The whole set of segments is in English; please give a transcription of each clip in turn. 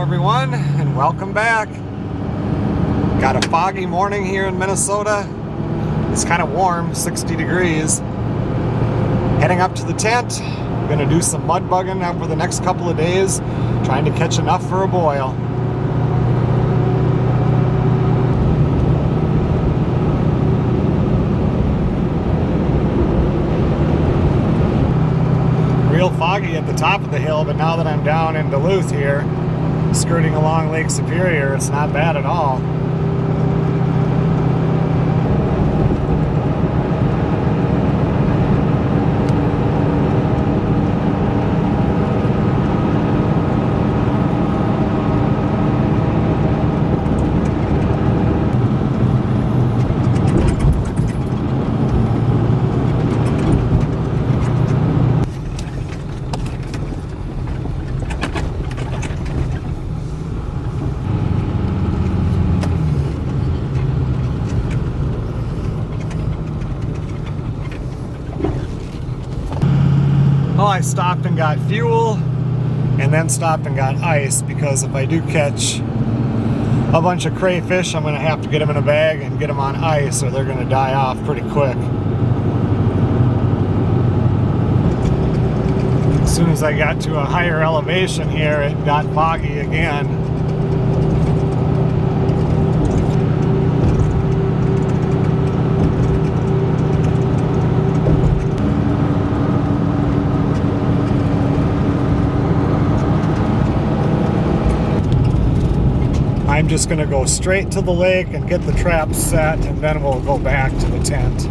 everyone, and welcome back. Got a foggy morning here in Minnesota. It's kind of warm, 60 degrees. Heading up to the tent. I'm gonna do some mud bugging over the next couple of days, trying to catch enough for a boil. Real foggy at the top of the hill, but now that I'm down in Duluth here, skirting along Lake Superior, it's not bad at all. Well, I stopped and got fuel and then stopped and got ice, because if I do catch a bunch of crayfish, I'm going to have to get them in a bag and get them on ice, or they're going to die off pretty quick. As soon as I got to a higher elevation here, it got foggy again. I'm just going to go straight to the lake and get the trap set, and then we'll go back to the tent.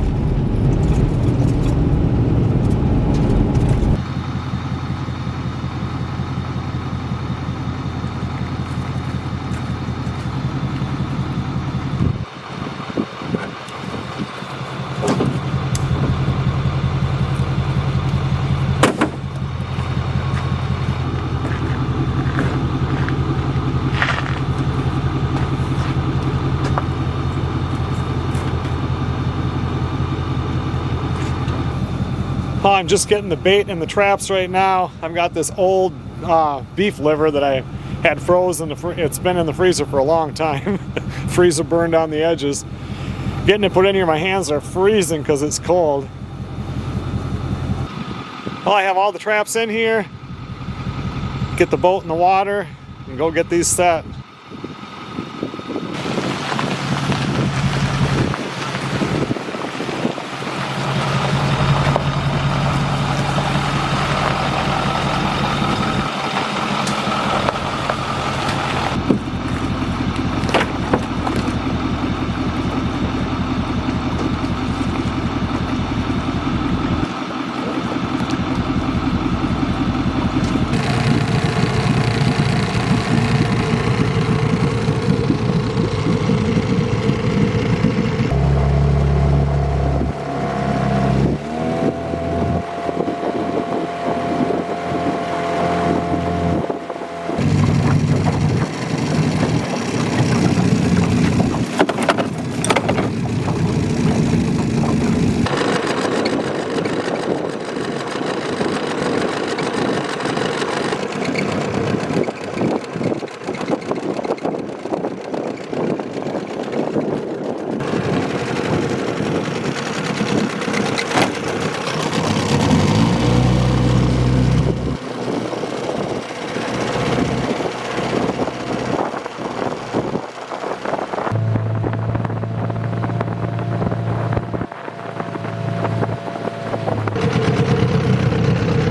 I'm just getting the bait in the traps right now. I've got this old beef liver that I had frozen. It's been in the freezer for a long time. Freezer burned on the edges. Getting it put in here, my hands are freezing because it's cold. Well, I have all the traps in here. Get the boat in the water and go get these set.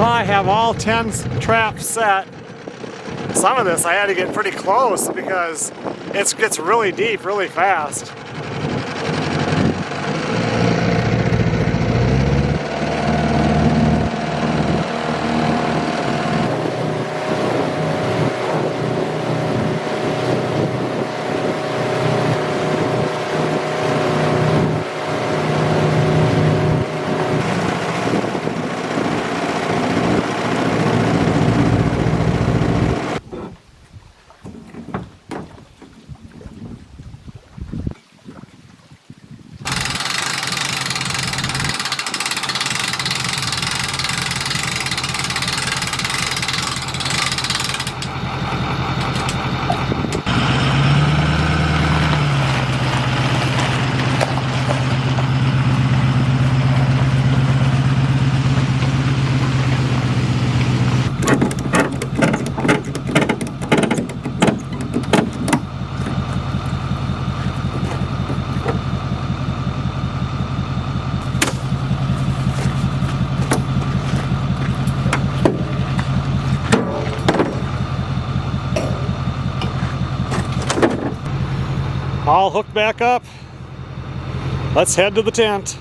I have all 10 traps set. Some of this I had to get pretty close because it gets really deep really fast. All hooked back up. Let's head to the tent.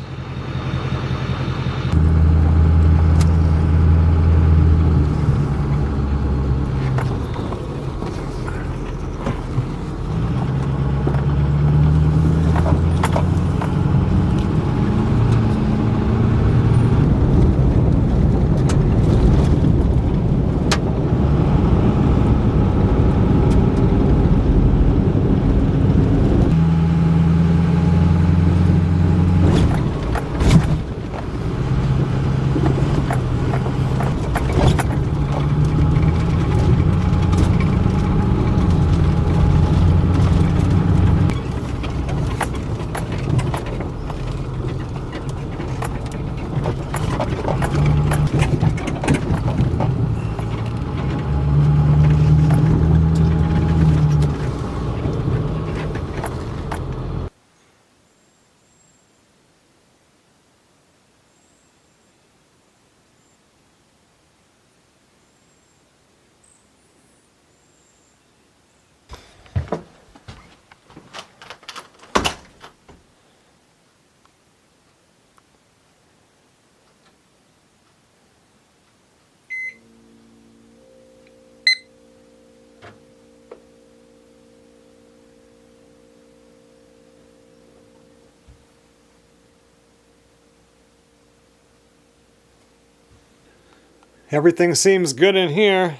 Everything seems good in here.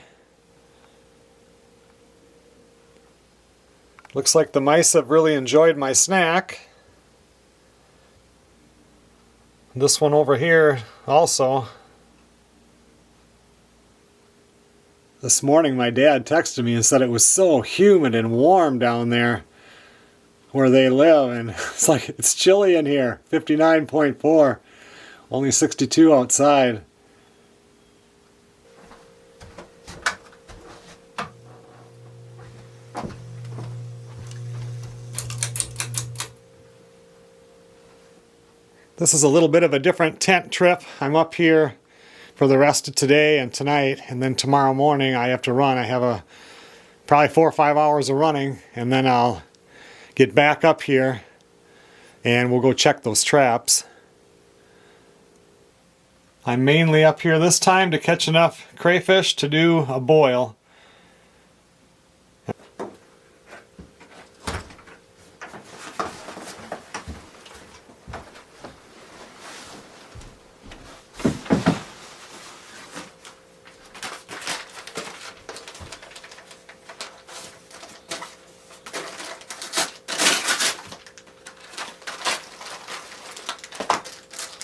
Looks like the mice have really enjoyed my snack. This one over here also. This morning my dad texted me and said it was so humid and warm down there where they live, and it's like it's chilly in here. 59.4, only 62 outside. This is a little bit of a different tent trip. I'm up here for the rest of today and tonight, and then tomorrow morning I have to run. I have probably 4 or 5 hours of running, and then I'll get back up here and we'll go check those traps. I'm mainly up here this time to catch enough crayfish to do a boil.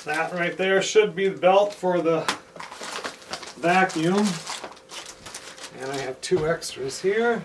That right there should be the belt for the vacuum. And I have 2 extras here.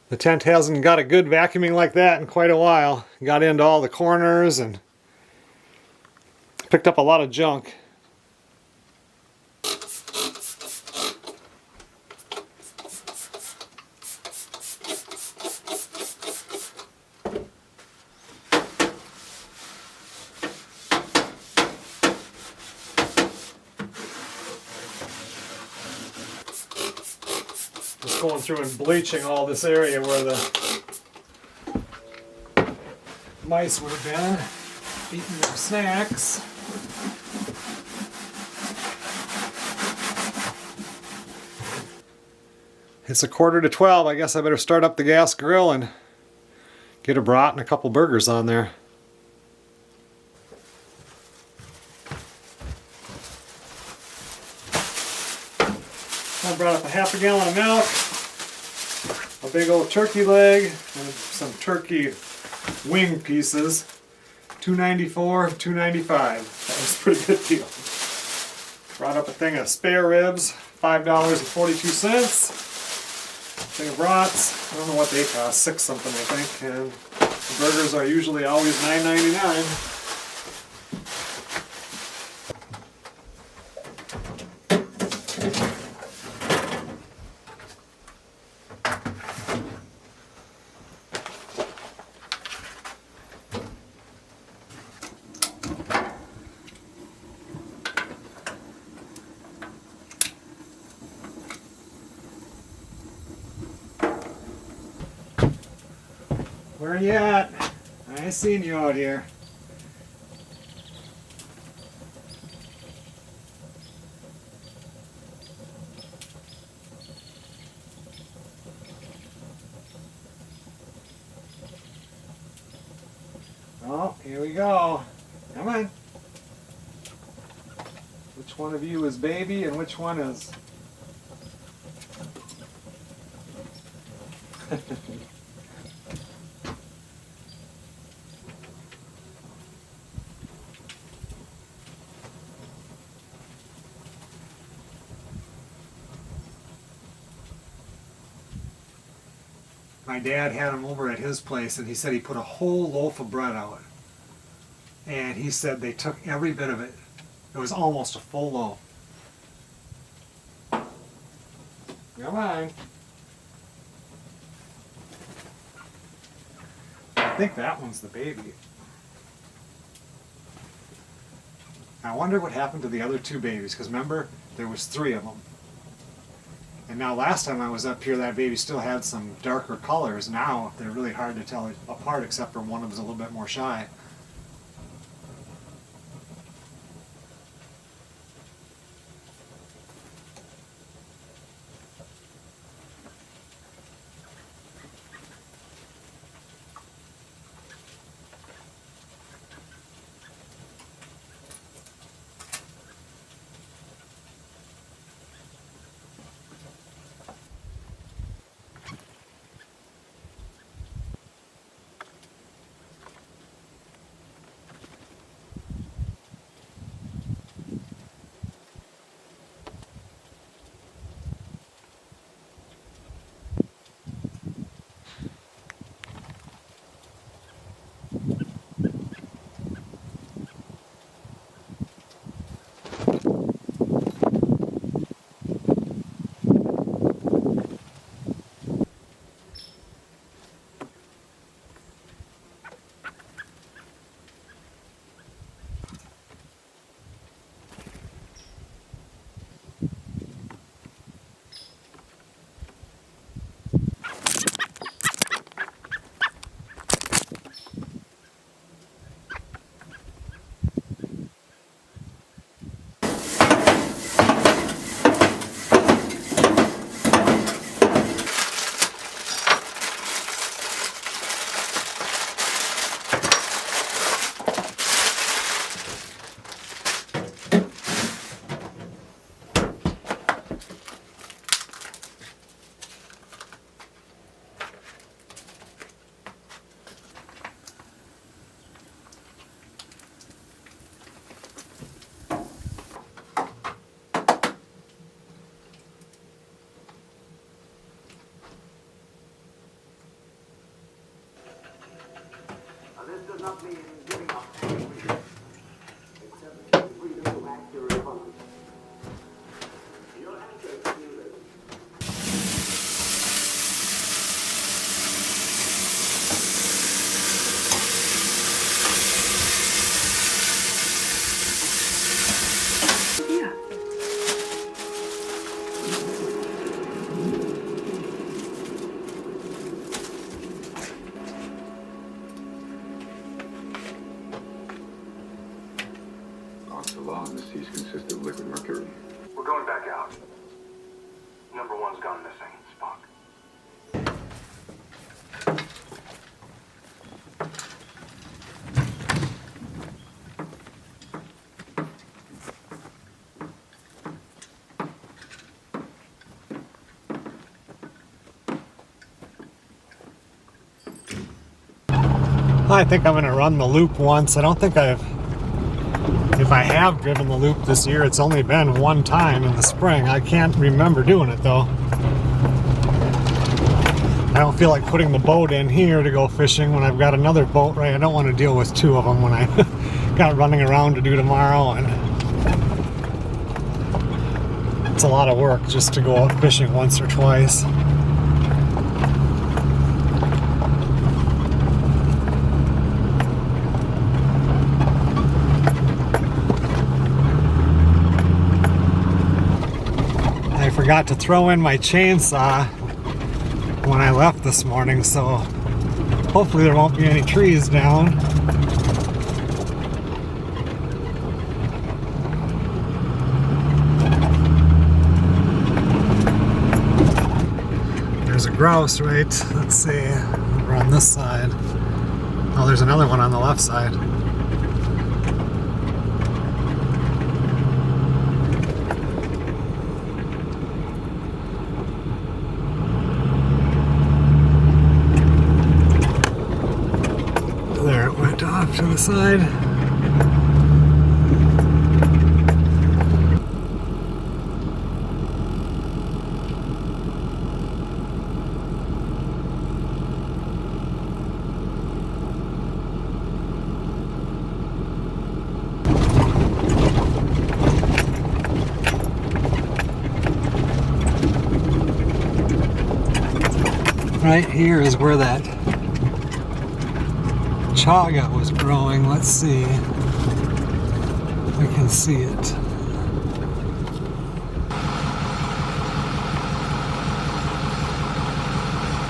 The tent hasn't got a good vacuuming like that in quite a while. Got into all the corners and picked up a lot of junk. going through and bleaching all this area where the mice would have been eating their snacks. It's 11:45. I guess I better start up the gas grill and get a brat and a couple burgers on there. I brought up a half a gallon of milk, a big old turkey leg, and some turkey wing pieces. $2.94, $2.95. That was a pretty good deal. Brought up a thing of spare ribs, $5.42. Thing of brats, I don't know what they cost, $6 something I think, and the burgers are usually always $9.99. Where you at? I ain't seen you out here. Oh, here we go. Come on. Which one of you is baby and which one is... My dad had him over at his place and he said he put a whole loaf of bread out. And he said they took every bit of it. It was almost a full loaf. Come on. I think that one's the baby. I wonder what happened to the other two babies, because remember, there was 3 of them. And now last time I was up here, that baby still had some darker colors. Now they're really hard to tell apart, except for one of them's a little bit more shy. The seas consist of liquid mercury. We're going back out. Number one's gone missing. Spock. I think I'm going to run the loop once. I don't think if I have driven the loop this year, it's only been one time in the spring. I can't remember doing it though. I don't feel like putting the boat in here to go fishing when I've got another boat, right? I don't want to deal with two of them when I got running around to do tomorrow, and it's a lot of work just to go out fishing once or twice. I forgot to throw in my chainsaw when I left this morning, so hopefully there won't be any trees down. There's a grouse, right? Let's see, over on this side. Oh, there's another one on the left side. There it went off to the side. Right here is where that chaga was growing. Let's see if we can see it.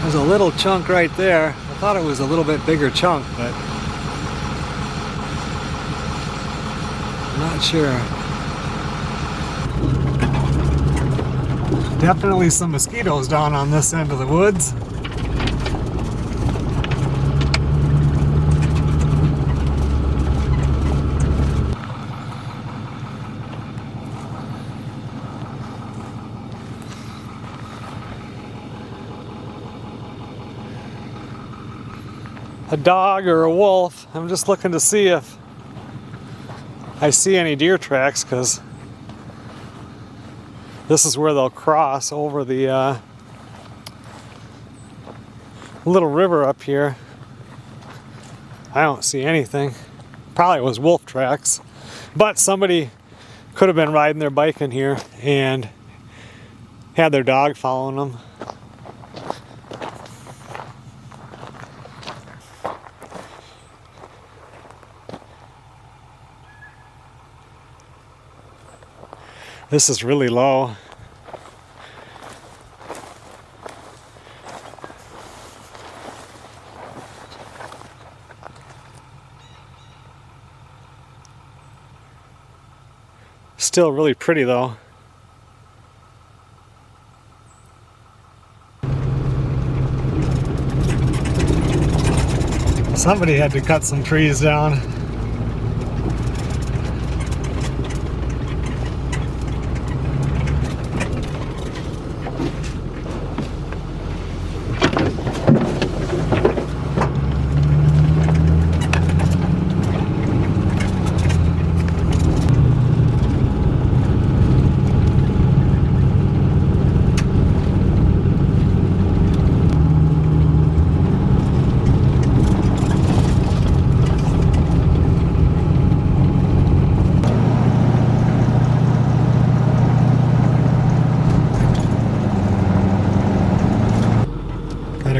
There's a little chunk right there. I thought it was a little bit bigger chunk, but I'm not sure. Definitely some mosquitoes down on this end of the woods. A dog or a wolf. I'm just looking to see if I see any deer tracks, because this is where they'll cross over the little river up here. I don't see anything. Probably was wolf tracks, but somebody could have been riding their bike in here and had their dog following them. This is really low. Still really pretty though. Somebody had to cut some trees down.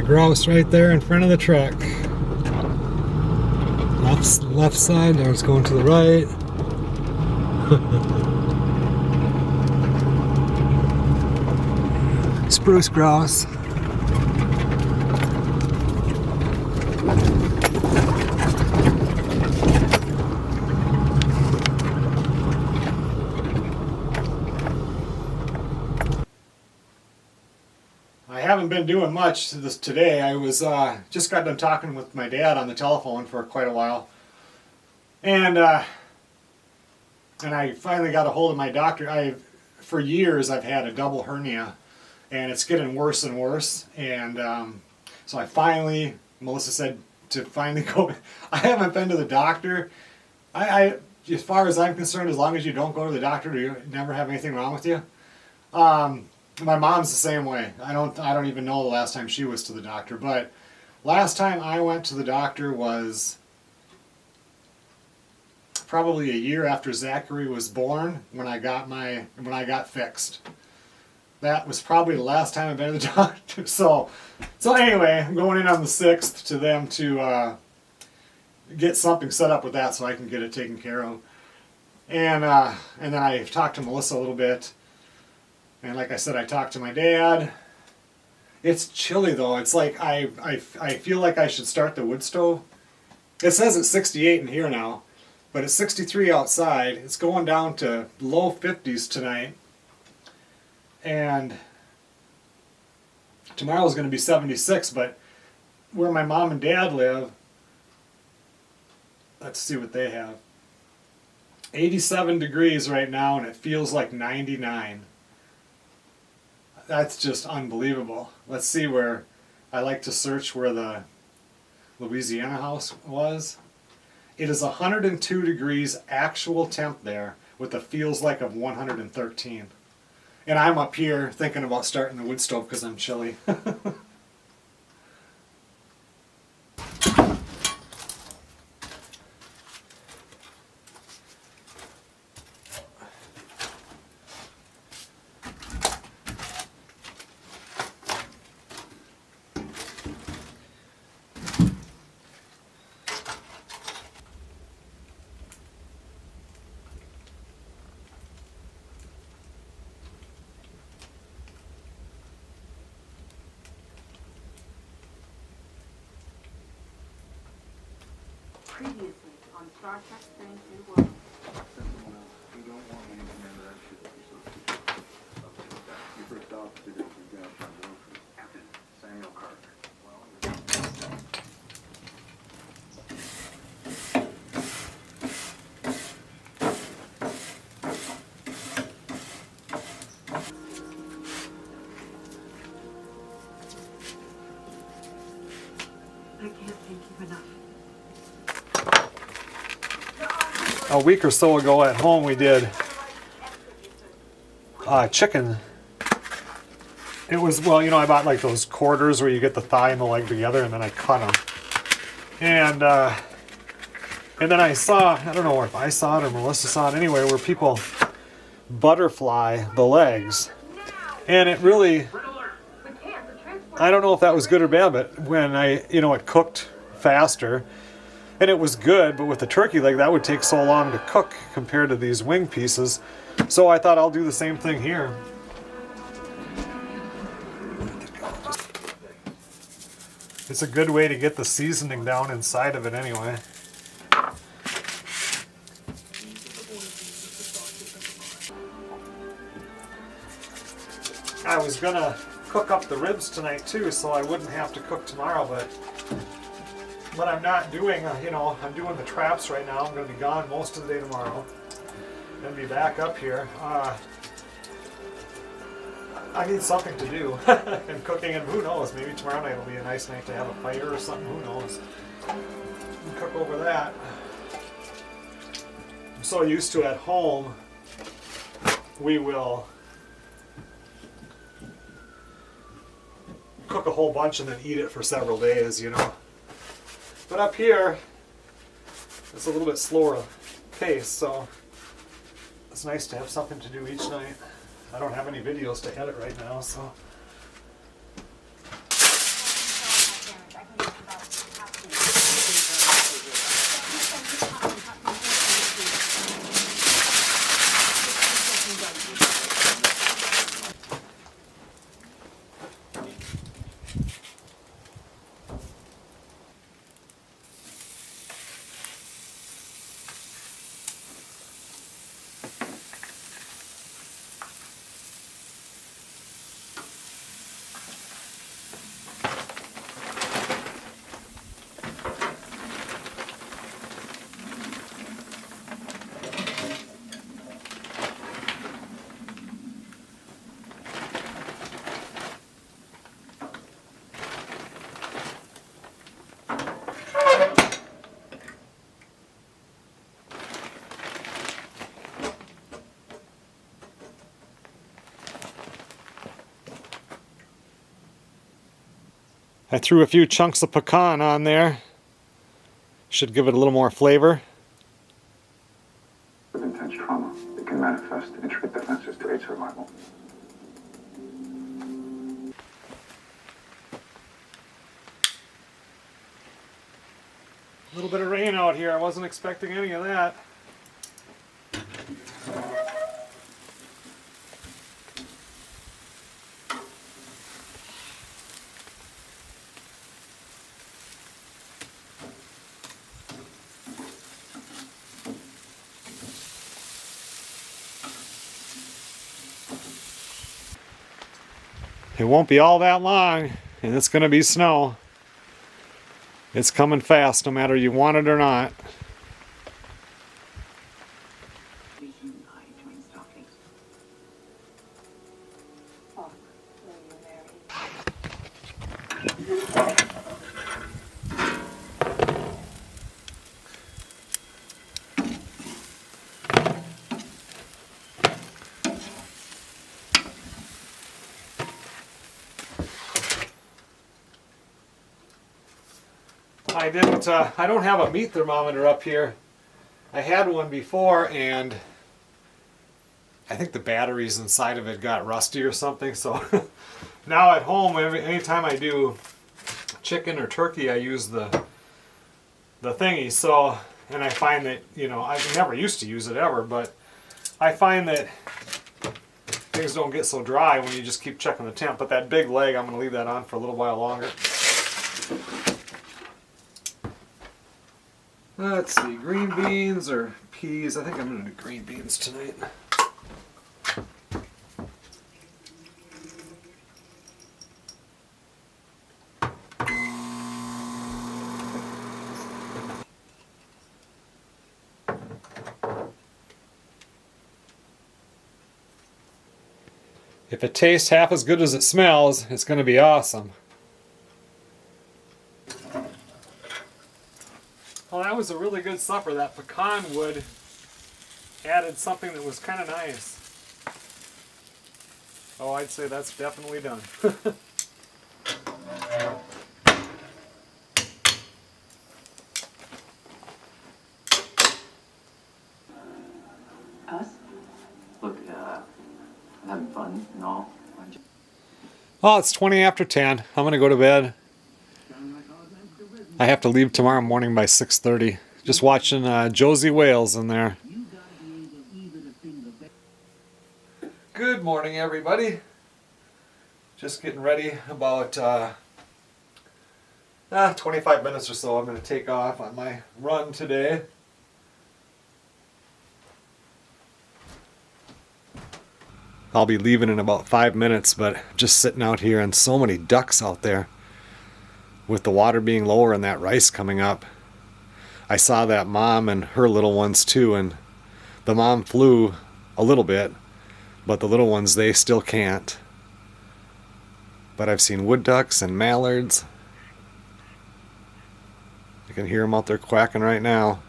Grouse right there in front of the truck. Left side, there it's going to the right. Spruce grouse. been doing much today. I was just got done talking with my dad on the telephone for quite a while, and I finally got a hold of my doctor. For years I've had a double hernia, and it's getting worse and worse. And so Melissa said to finally go. I haven't been to the doctor. As far as I'm concerned, as long as you don't go to the doctor, you never have anything wrong with you. My mom's the same way. I don't even know the last time she was to the doctor, but last time I went to the doctor was probably a year after Zachary was born when I got fixed. That was probably the last time I've been to the doctor. So anyway, I'm going in on the 6th to them to get something set up with that so I can get it taken care of. And then I talked to Melissa a little bit. And like I said, I talked to my dad. It's chilly though. It's like I feel like I should start the wood stove. It says it's 68 in here now, but it's 63 outside. It's going down to low 50s tonight. And tomorrow's going to be 76, but where my mom and dad live, let's see what they have. 87 degrees right now, and it feels like 99. That's just unbelievable. Let's see where, I like to search where the Louisiana house was. It is 102 degrees actual temp there with a feels like of 113. And I'm up here thinking about starting the wood stove because I'm chilly. Previously on Star Trek Strange New Worlds. You don't want anything out of that shit that you're supposed to do. Your first officer did your job from Wilson. Captain Samuel Carter. I can't thank you enough. A week or so ago at home we did chicken. It was, well, I bought like those quarters where you get the thigh and the leg together, and then I cut them. And then I saw, I don't know if I saw it or Melissa saw it anyway, where people butterfly the legs. And it really, I don't know if that was good or bad, but when it cooked faster. And it was good, but with the turkey leg, that would take so long to cook compared to these wing pieces. So I thought I'll do the same thing here. It's a good way to get the seasoning down inside of it anyway. I was gonna cook up the ribs tonight too, so I wouldn't have to cook tomorrow, but I'm not doing, I'm doing the traps right now. I'm going to be gone most of the day tomorrow. Then be back up here. I need something to do. And cooking, and who knows, maybe tomorrow night will be a nice night to have a fire or something, who knows. Cook over that. I'm so used to at home, we will cook a whole bunch and then eat it for several days, But up here, it's a little bit slower pace, so it's nice to have something to do each night. I don't have any videos to edit right now, so. I threw a few chunks of pecan on there. Should give it a little more flavor. With intense trauma, it can manifest intricate defenses to aid survival. A little bit of rain out here. I wasn't expecting any of that. It won't be all that long, and it's going to be snow. It's coming fast, no matter you want it or not. I don't have a meat thermometer up here. I had one before, and I think the batteries inside of it got rusty or something. So now at home, anytime I do chicken or turkey, I use the thingy. So, and I find that, you know, I never used to use it ever, but I find that things don't get so dry when you just keep checking the temp. But that big leg, I'm going to leave that on for a little while longer. Let's see, green beans or peas. I think I'm going to do green beans tonight. If it tastes half as good as it smells, it's going to be awesome. Well, that was a really good supper. That pecan wood added something that was kind of nice. Oh, I'd say that's definitely done. Us? Look, I'm having fun and all. Oh, it's 20 after 10. I'm going to go to bed. I have to leave tomorrow morning by 6:30. Just watching Josie Wales in there. Good morning, everybody. Just getting ready. About 25 minutes or so I'm going to take off on my run today. I'll be leaving in about 5 minutes, but just sitting out here and so many ducks out there. With the water being lower and that rice coming up. I saw that mom and her little ones too, and the mom flew a little bit, but the little ones, they still can't. But I've seen wood ducks and mallards. You can hear them out there quacking right now.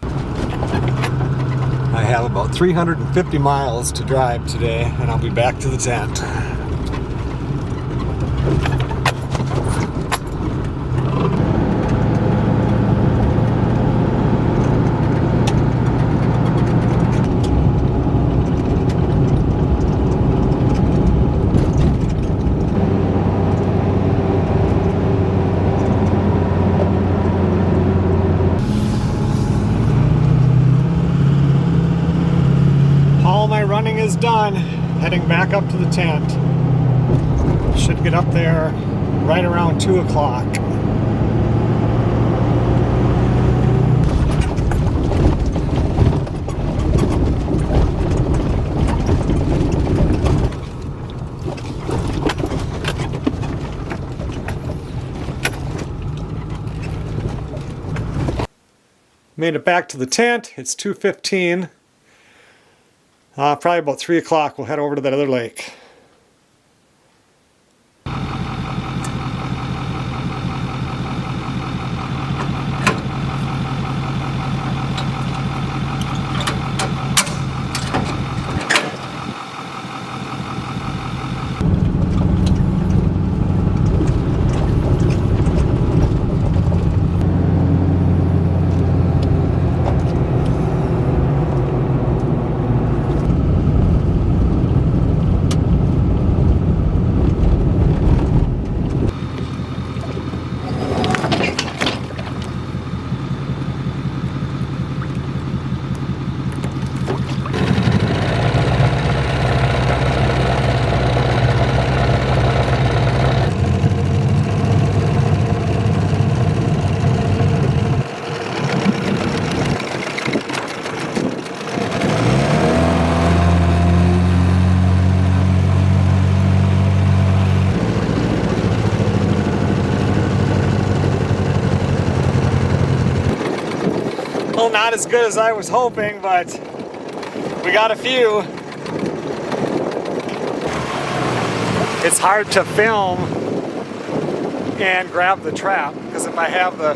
I have about 350 miles to drive today, and I'll be back to the tent. All my running is done. Heading back up to the tent. Should get up there right around 2 o'clock. Made it back to the tent. It's 2:15. Probably about 3 o'clock we'll head over to that other lake. Still not as good as I was hoping, but we got a few. It's hard to film and grab the trap because if I have the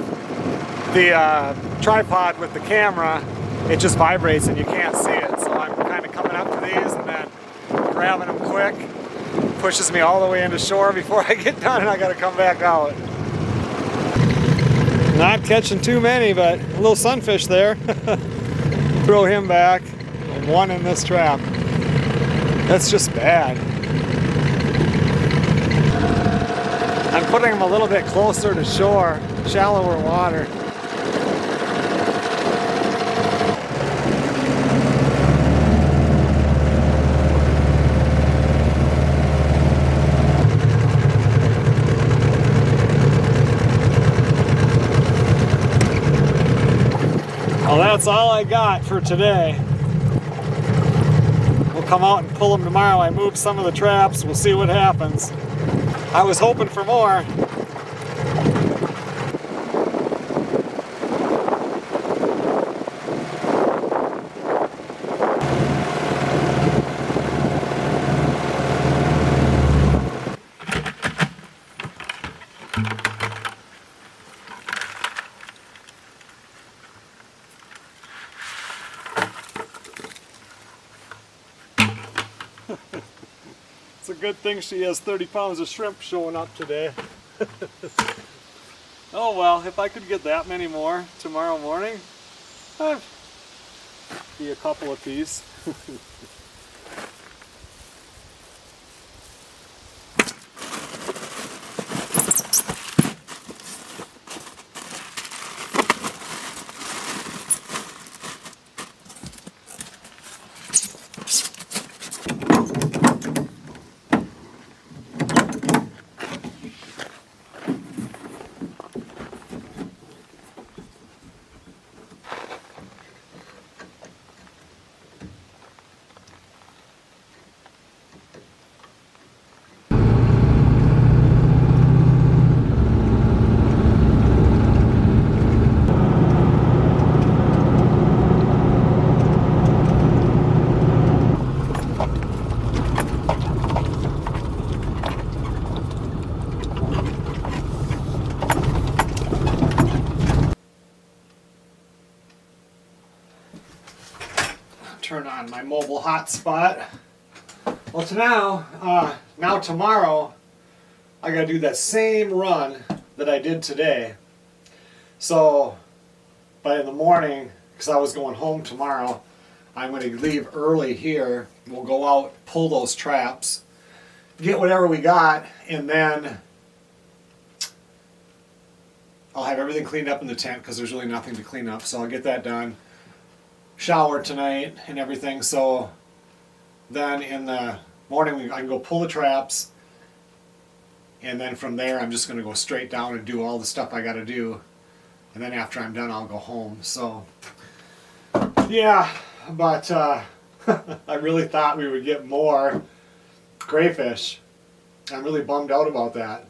tripod with the camera, it just vibrates and you can't see it. So I'm kind of coming up to these and then grabbing them quick. Pushes me all the way into shore before I get done and I gotta come back out. Not catching too many, but a little sunfish there. Throw him back and one in this trap. That's just bad. I'm putting them a little bit closer to shore, shallower water. Well, that's all I got for today. We'll come out and pull them tomorrow. I moved some of the traps. We'll see what happens. I was hoping for more. It's a good thing she has 30 pounds of shrimp showing up today. Oh well, if I could get that many more tomorrow morning, I'd be a couple of piece. Turn on my mobile hotspot. Well, tomorrow, I gotta do that same run that I did today. So, by the morning, because I was going home tomorrow, I'm gonna leave early here. We'll go out, pull those traps, get whatever we got, and then I'll have everything cleaned up in the tent because there's really nothing to clean up. So I'll get that done. Shower tonight and everything, so then in the morning I can go pull the traps, and then from there I'm just going to go straight down and do all the stuff I got to do, and then after I'm done I'll go home. So yeah, but I really thought we would get more crayfish. I'm really bummed out about that.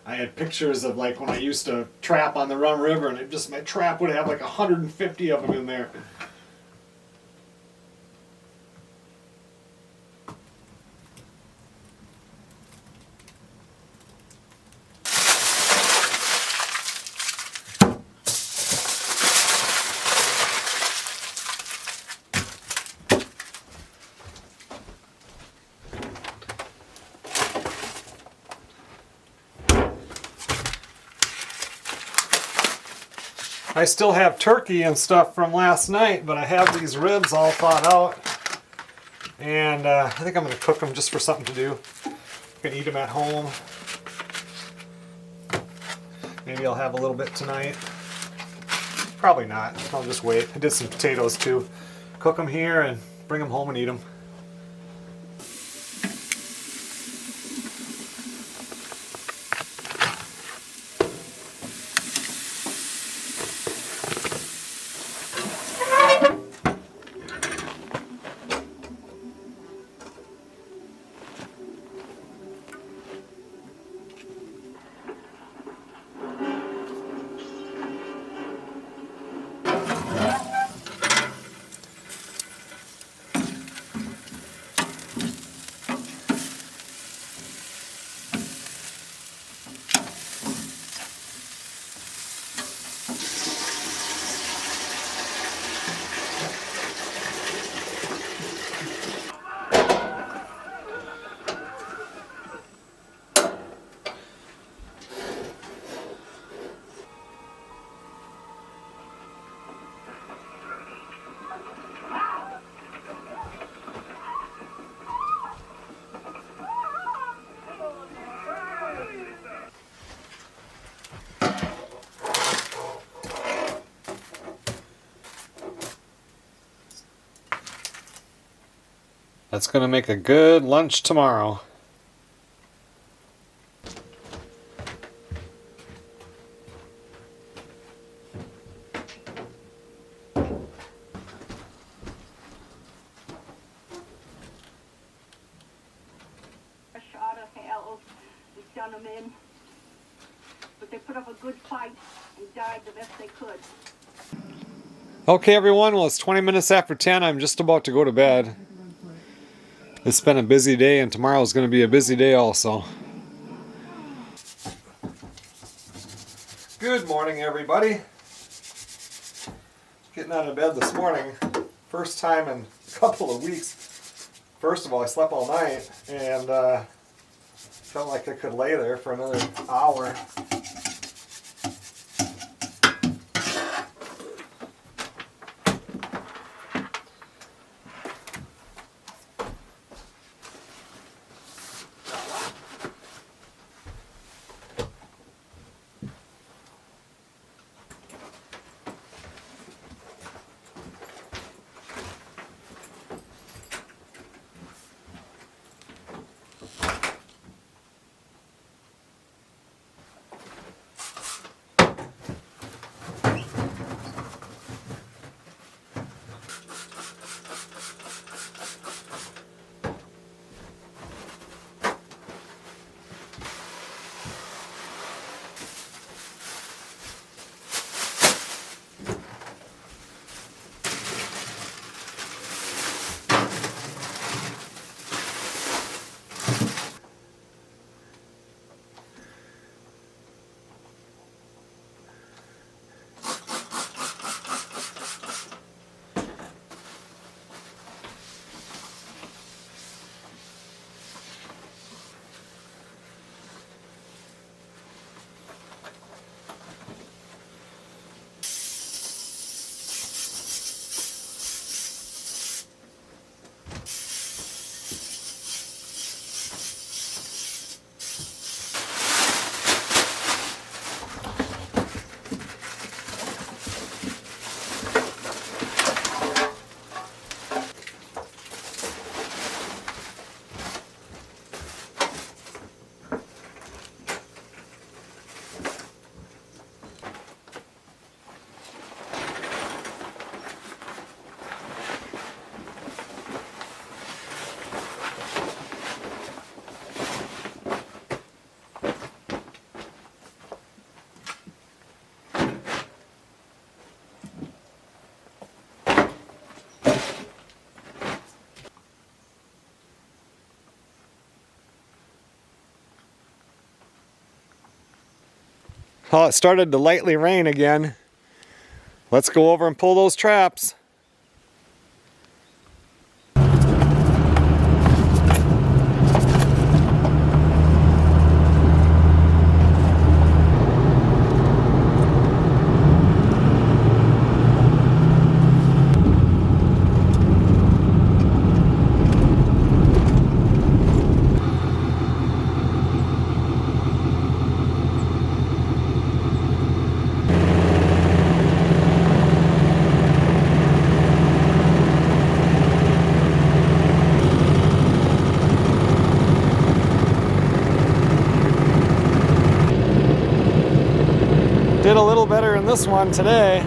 I had pictures of like when I used to trap on the Rum River, and my trap would have like 150 of them in there. I still have turkey and stuff from last night, but I have these ribs all thawed out. And I think I'm going to cook them just for something to do. I can eat them at home. Maybe I'll have a little bit tonight. Probably not. I'll just wait. I did some potatoes too. Cook them here and bring them home and eat them. That's going to make a good lunch tomorrow. A shot of hell. We done them in. But they put up a good fight and died the best they could. Okay, everyone. Well, it's 20 minutes after 10. I'm just about to go to bed. It's been a busy day, and tomorrow's going to be a busy day also. Good morning, everybody. Getting out of bed this morning. First time in a couple of weeks. First of all, I slept all night and felt like I could lay there for another hour. Well, it started to lightly rain again. Let's go over and pull those traps. Did a little better in this one today.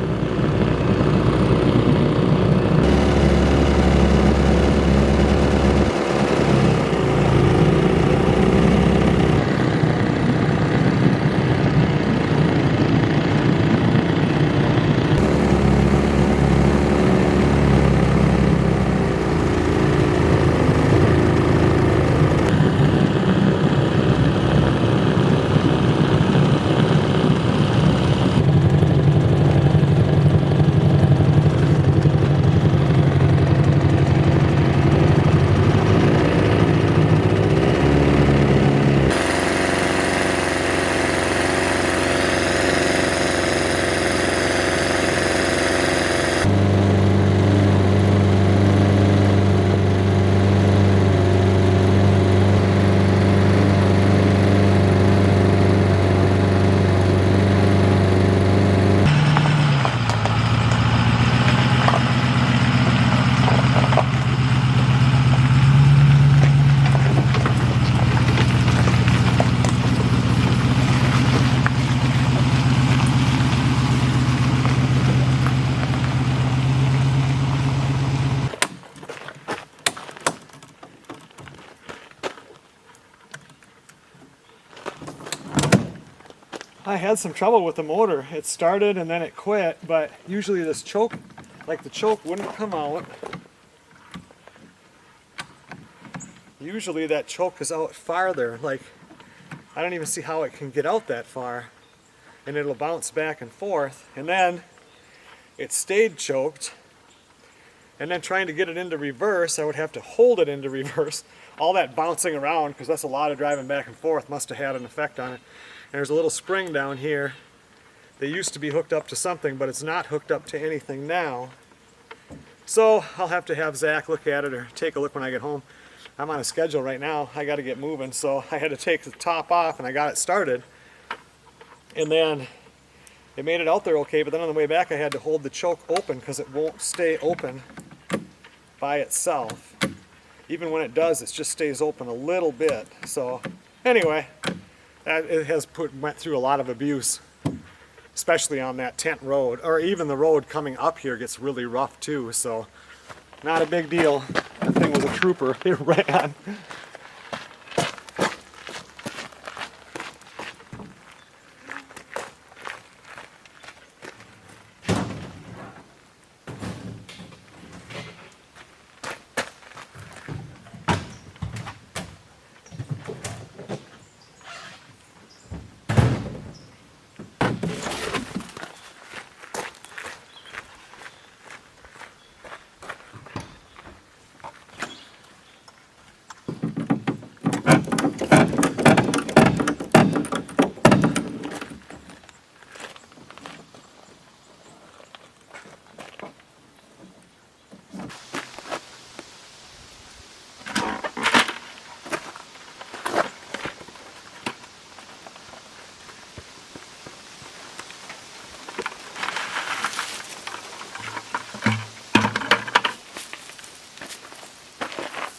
I had some trouble with the motor. It started and then it quit, but usually this choke, like the choke wouldn't come out. Usually that choke is out farther, like I don't even see how it can get out that far. And it'll bounce back and forth, and then it stayed choked. And then trying to get it into reverse, I would have to hold it into reverse. All that bouncing around, because that's a lot of driving back and forth, must have had an effect on it. And there's a little spring down here. They used to be hooked up to something, but it's not hooked up to anything now. So I'll have to have Zach look at it or take a look when I get home. I'm on a schedule right now. I got to get moving, so I had to take the top off and I got it started. And then it made it out there okay, but then on the way back I had to hold the choke open because it won't stay open by itself. Even when it does, it just stays open a little bit. So anyway, it went through a lot of abuse, especially on that tent road, or even the road coming up here gets really rough too. So not a big deal. That thing was a trooper. It ran.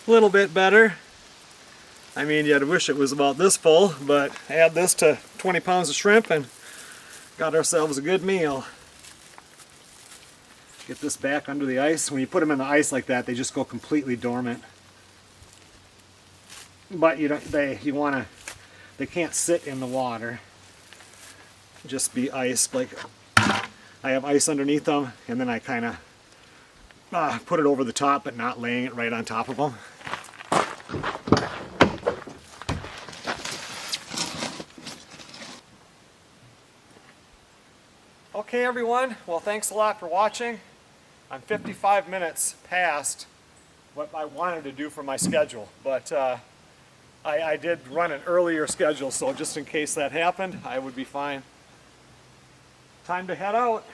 A little bit better. I mean, you'd wish it was about this full, but add this to 20 pounds of shrimp and got ourselves a good meal. Get this back under the ice. When you put them in the ice like that, they just go completely dormant. But they can't sit in the water. Just be iced. Like I have ice underneath them, and then I kind of put it over the top, but not laying it right on top of them. Okay everyone, well thanks a lot for watching. I'm 55 minutes past what I wanted to do for my schedule, but I did run an earlier schedule, so just in case that happened, I would be fine. Time to head out.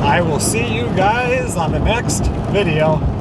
I will see you guys on the next video.